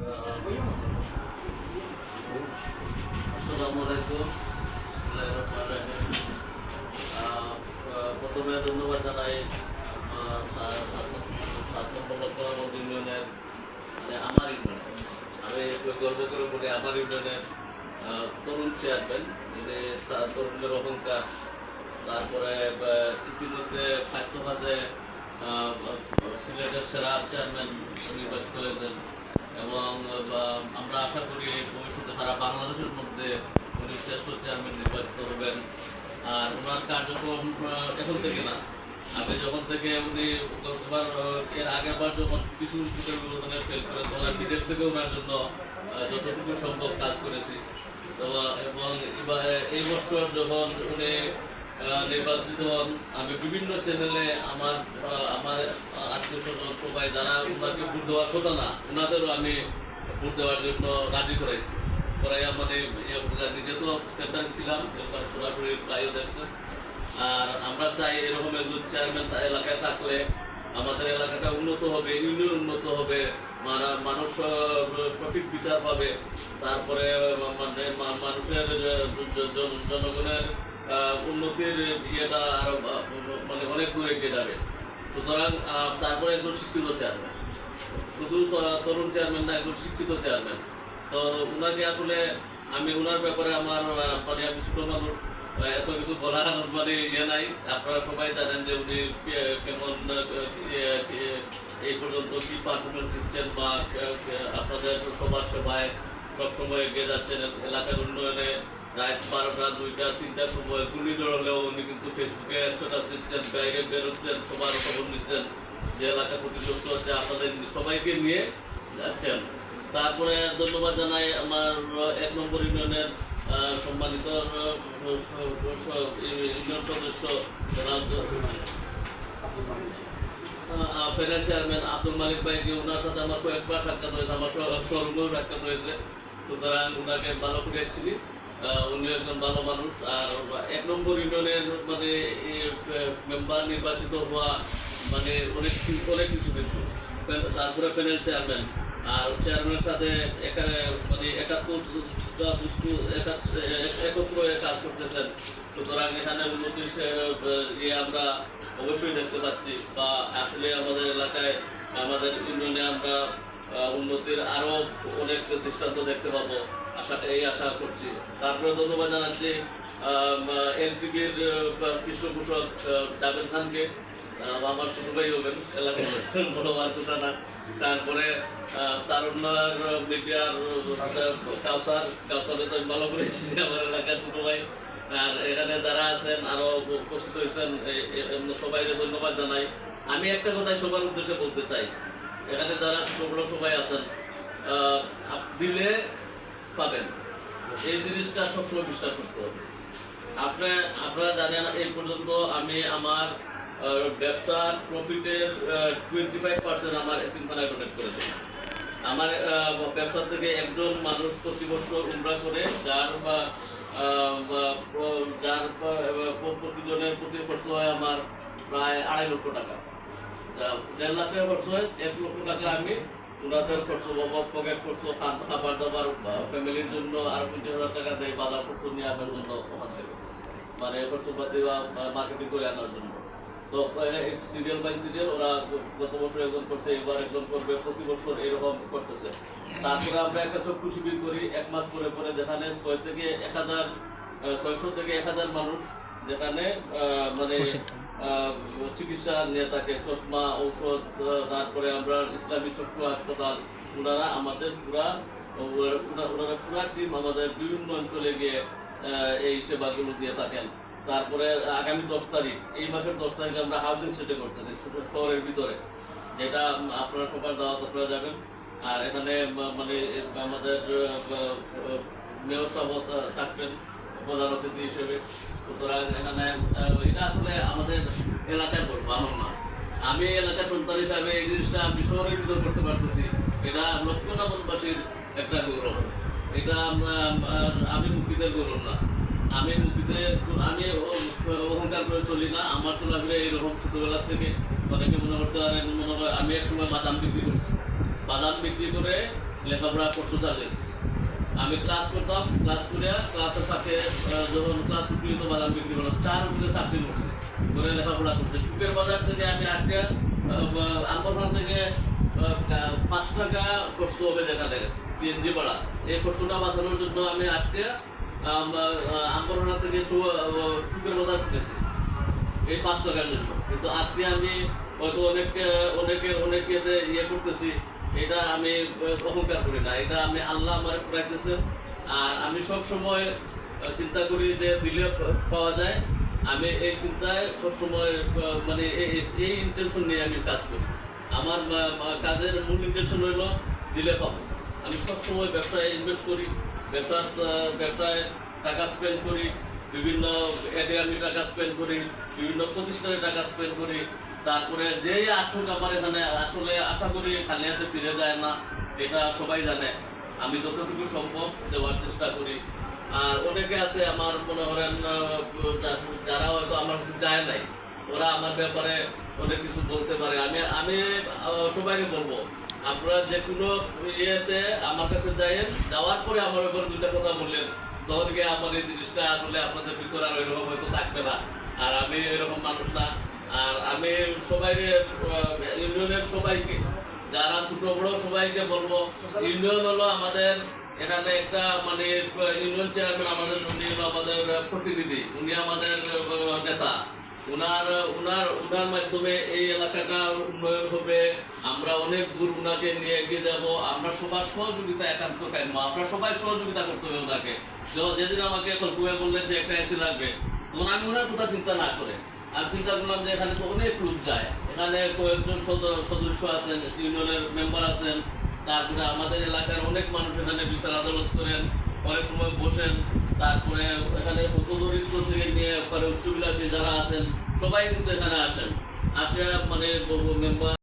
আসসালামু আলাইকুম। প্রথমে ধন্যবাদ জানাই সাত নম্বর ইউনিয়নের আমার ইউনিয়ন, আমি গর্ব করে বলি আমার ইউনিয়নের তরুণ চেয়ারম্যান, তরুণদের অহংকার। তারপরে ইতিমধ্যে স্বাস্থ্যখাতে সিলেটের সেরা চেয়ারম্যান নির্বাচিত হয়েছেন এবং আমরা আশা করি ভবিষ্যতে সারা বাংলাদেশের মধ্যে উনি শ্রেষ্ঠ চেয়ারম্যান নির্বাচিত হবেন। আর ওনার কার্যক্রম এখন থেকে না, আমি যখন থেকে উনি এর আগেরবার যখন কিছু বিবেচনায় ফেল করে তখন বিদেশ থেকে ওনার জন্য যতটুকু সম্ভব কাজ করেছি। তো এবং এই বছর যখন উনি নির্বাচিত হন, আমি বিভিন্ন চ্যানেলে আমার আত্মীয় স্বজন সবাই যারা ওনাকে ভোট দেওয়ার কথা না, ওনাদেরও আমি ভোট দেওয়ার জন্য রাজি করাইছি। করাইয়া মানে নিজে তো সেন্টারে ছিলাম, এরপর সরাসরি প্রায়ও দেখছে। আর আমরা চাই এরকম একজন চেয়ারম্যান এলাকায় থাকলে আমাদের এলাকাটা উন্নত হবে, ইউনিয়ন উন্নত হবে, মানুষ সঠিক বিচার পাবে। তারপরে মানে মানুষের জনগণের উন্নতির ইয়েটা আরো মানে অনেক দূরে এগিয়ে যাবে। সুতরাং তারপরে একজন শিক্ষিত চেয়ারম্যান, শুধু তরুণ চেয়ারম্যান না, একজন শিক্ষিত চেয়ারম্যান। তো ওনাকে আসলে আমি ওনার ব্যাপারে আমার মানে আমি ছোট মানুষ, এত কিছু বলার মানে ইয়ে নাই। আপনারা সবাই জানেন যে উনি কেমন এই পর্যন্ত কি পারফরমেন্স দিচ্ছেন বা আপনাদের সবার সেবায় সবসময় এগিয়ে যাচ্ছেন। এলাকার উন্নয়নে রাত 12টা 2টা 3টার সময় ঘূর্ণিঝড় হলেও উনি কিন্তু ফেসবুকে স্ট্যাটাস দিচ্ছেন, ব্যাগে বেরোচ্ছেন, সবার খবর নিচ্ছেন যে এলাকা ক্ষতিগ্রস্ত হচ্ছে, আপনাদের সবাইকে নিয়ে যাচ্ছেন। তারপরে ধন্যবাদ জানাই আমার 1 নম্বর ইউনিয়নের সম্মানিত ইউনিয়ন সদস্য প্যানেল চেয়ারম্যান আব্দুল মালিক ভাইকে। ওনার সাথে আমার কয়েকবার সাক্ষাৎ হয়েছে, আমার শোরুমেও সাক্ষাৎ হয়েছে। সুতরাং ওনাকে ভালো করে চিনি, উনি একজন ভালো মানুষ। আর 1 নম্বর ইউনিয়নের মানে মেম্বার নির্বাচিত হওয়া মানে অনেক কিছু কিন্তু। তারপরে প্যানেল চেয়ারম্যান, আর চেয়ারম্যানের সাথে মানে একত্র কাজ করতেছেন। সুতরাং এখানে উন্নতির আমরা অবশ্যই দেখতে পাচ্ছি, বা আসলে আমাদের এলাকায় আমাদের ইউনিয়নে আমরা উন্নতির আরো অনেক দৃষ্টান্ত দেখতে পাবো, এই আশা করছি। তারপরে ধন্যবাদ জানাচ্ছি এনসিপির পৃষ্ঠপোষক জাভেদ খানকে, আমার ছোট ভাই হবেন, এলাকায় বড় কথা না। তারপরে তারুণ্যর মিডিয়ার কাউসারে তো ভালো করেছি, আমার এলাকার ছোট ভাই। আর এখানে যারা আছেন আরো উপস্থিত হয়েছেন সবাইকে ধন্যবাদ জানাই। আমি একটা কথাই সবার উদ্দেশ্যে বলতে চাই, এখানে যারা ছোট বড় সবাই আছেন, দিলে পাবেন, এই জিনিসটা সবসময় বিশ্বাস করতে হবে। আপনারা জানেন এই পর্যন্ত আমি আমার ব্যবসার প্রফিটের 25% আমার এতিমখানায় ডোনেট করে দিই। আমার ব্যবসা থেকে একজন মানুষ প্রতি বছর উমরা করে, যার প্রতিজনের প্রতি খরচ হয় আমার প্রায় 2.5 লক্ষ টাকা। 1.5 লাখের খরচ হয়, 1 লক্ষ টাকা আমি ওনাদের খরচ বাবদ, পকেট খরচ, খাবার দাবার, ফ্যামিলির জন্য আর 20,000 টাকা দেয় বাজার খরচ নিয়ে আসার জন্য, ওখান থেকে মানে খরচপাতি বা মার্কেটিং করে আনার জন্য। তো সিরিয়াল বাই সিরিয়াল ওরা গত বছর একজন করছে, এবার একজন করবে, প্রতি বছর এরকম করতেছে। তারপরে আমরা একটা চক্ষু শিবির করি 1 মাস পরে পরে, যেখানে 600 থেকে 1000 মানুষ, যেখানে মানে চিকিৎসা নিয়ে থাকে, চশমা, ঔষধ। তারপরে আমরা ইসলামী চক্ষু হাসপাতাল, ওনারা আমাদের পুরা টিম আমাদের বিভিন্ন অঞ্চলে গিয়ে এই সেবাগুলো দিয়ে থাকেন। তারপরে আগামী 10 তারিখ, এই মাসের 10 তারিখে আমরা হাউজিং স্টেটে করতেছি শহরের ভিতরে, যেটা আপনারা সবার দাওয়াত, আপনারা যাবেন। আর এখানে মানে আমাদের মেয়র সাহেব থাকবেন প্রধান অতিথি হিসেবে। সুতরাং এখানে এটা আসলে আমাদের এলাকায় বলবো, আমার না, আমি এলাকার সন্তান হিসাবে এই জিনিসটা আমি শহরের ভিতর করতে পারতেছি, এটা লক্ষ্মণাবনবাসীর একটা গৌরব। এটা আমি মুক্তিদের গৌরব না, আমি অহংকার করে চলি না। আমার চলাফেরা এইরকম ছোটবেলার থেকে, অনেকে মনে করতে পারেন আমি এক সময় বাদাম বিক্রি করছি, বাদাম বিক্রি করে লেখাপড়া করতে চালিয়েছি। আমি ক্লাস করতাম, ক্লাস করে ক্লাসের ফাঁকে যখন ক্লাস বিক্রি হতো বাদাম বিক্রি করলাম, 4 রুপিতে চাকরি করছে, করে লেখাপড়া করছে। চুকের বাজার থেকে আমি আটকে আম্বরখান থেকে 5 টাকা কষ্ট হবে যেখানে সিএনজি ভাড়া, এই কষ্টটা বাঁচানোর জন্য আমি আটকে আম্বরখানা থেকে চুকের বাজার ঢুকেছি এই 5 টাকার জন্য। কিন্তু আজকে আমি হয়তো অনেকে ইয়ে করতেছি, এটা আমি অহংকার করি না, এটা আমি আল্লাহ আমার রাখতেছেন। আর আমি সব সময় চিন্তা করি যে দিলে পাওয়া যায়, আমি এই চিন্তায় সবসময় মানে এই ইন্টেনশন নিয়ে আমি কাজ করি। আমার কাজের মূল ইন্টেনশন হইলো দিলে পাবো। আমি সবসময় ব্যবসায় ইনভেস্ট করি, ব্যবসায় টাকা স্পেন্ড করি, বিভিন্ন এডে আমি টাকা স্পেন্ড করি, বিভিন্ন প্রতিষ্ঠানে টাকা স্পেন্ড করি। তারপরে যেই আসুক আমার এখানে আসলে আশা করি খালি হাতে ফিরে যায় না, এটা সবাই জানে। আমি যতটুকু সম্ভব দেওয়ার চেষ্টা করি। আর অনেকে আছে আমার মনে করেন যারা হয়তো আমার কাছে যায় নাই, ওরা আমার ব্যাপারে অনেক কিছু বলতে পারে। আমি সবাইকে বলবো, আপনারা যে কোনো ইয়েতে আমার কাছে যাওয়ার পরে আমার উপর 2টা কথা বললেন, তখন গিয়ে আমার এই জিনিসটা আসলে আপনাদের ভিতরে আর ওইরকম হয়তো থাকবে না। আর আমি এরকম মানুষ না। আর আমি সবাইকে ইউনিয়নের সবাইকে, যারা ছোট বড় সবাইকে বলবো, ইউনিয়ন হলো আমাদের এখানে একটা মানে ইউনিয়ন চেয়ারম্যান আমাদের, উনি হলো আমাদের প্রতিনিধি, উনি আমাদের নেতা। উনার মাধ্যমে এই এলাকাটা উন্নয়ন হবে। আমরা অনেক দূর উনাকে নিয়ে এগিয়ে যাব। আমরা সবার সহযোগিতা একান্ত কাম্য, আমরা সবাই সহযোগিতা করতে হবে ওনাকে। যেদিন আমাকে কল্পনা বললেন যে একটা এসি লাগবে, তখন আমি ওনার কথা চিন্তা না করে আমি চিন্তা করলাম যে এখানে তো অনেক লোক যায়, এখানে কয়েকজন সদস্য আছেন, ইউনিয়নের মেম্বার আছেন, তারপরে আমাদের এলাকার অনেক মানুষ এখানে বিচার আদালত করেন, অনেক সময় বসেন। তারপরে এখানে হতদরিদ্র থেকে নিয়ে উচ্চবিলাসী যারা আছেন সবাই কিন্তু এখানে আসেন, আসে মানে মেম্বার